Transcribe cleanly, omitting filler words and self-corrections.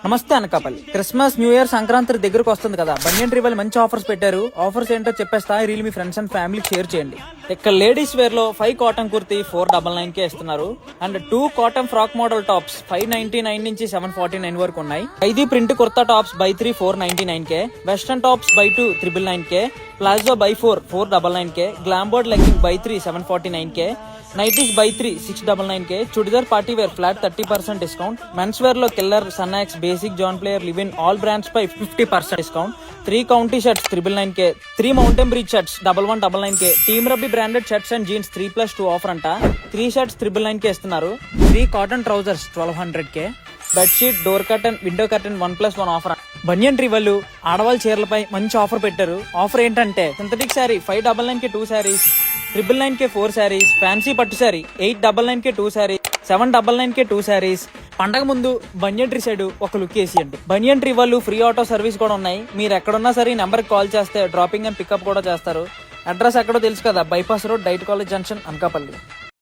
నమస్తే Anakapalli. Christmas, new year, Sankranti దగ్గరకు వస్తుంది కదా. బనియన్ ట్రీ వాళ్ళు మంచి ఆఫర్స్ పెట్టారు. ఆఫర్స్ ఏంటో చెప్పేస్తా, రీల్ మీ ఫ్రెండ్స్ అండ్ ఫ్యామిలీకి షేర్ చేయండి. ఇక్కడ లేడీస్ వేర్ లో 5 కాటన్ కుర్తీ 499 కే ఇస్తున్నారు. And 2 cotton frock model tops 599 నుంచి 749 వరకు ఉన్నాయి. 5 ప్రింట్ కుర్తా టాప్స్ బై 3 499 కే, వెస్టర్న్ టాప్స్ బై 2 999 కే, ప్లాజో బై 4 499 కే, గ్లాంబోర్డ్ లెగ్గింగ్ బై 3 749 కే, నైటీస్ బై 3 699 కే, churidar party wear flat 30% discount. Men's wear లో కిల్లర్, సన్నాక్స్, Basic, John Player, live in all brands పై 50% డిస్కౌంట్. 3 కౌంటీ షర్ట్స్ 999 కే, 3 మౌంటైన్ బ్రీచ్ షర్ట్స్ 1199 కే, టీమ్ రబ్బీ branded shirts and jeans 3+2 offer అంట. 3 షర్ట్స్ 999 కే ఇస్తున్నారు. 3 కాటన్ ట్రౌజర్స్ 1200 కే, bedsheet, door curtain, window curtain 1+1 offer. Banyan Tree వాళ్ళు ఆడవాళ్ళ చీరలపై మంచి ఆఫర్ పెట్టారు. ఆఫర్ ఏంటంటే సింథటిక్ శారీ 599 కే 2 శారీస్, 999 కే 4 శారీస్, ఫ్యాన్సీ పట్టు శారీ 899 కే 2 శారీస్, 799 కే 2 శారీస్. పండగ ముందు బనియన్ ట్రీ సైడ్ ఒక లుక్ వేసియండి. బనియన్ ట్రీ వాళ్ళు ఫ్రీ ఆటో సర్వీస్ కూడా ఉన్నాయి. మీరు ఎక్కడున్నా సరే ఈ నెంబర్కి కాల్ చేస్తే డ్రాపింగ్ అండ్ పికప్ కూడా చేస్తారు. అడ్రస్ ఎక్కడో తెలుసు కదా, bypass road, diet college junction, Anakapalli.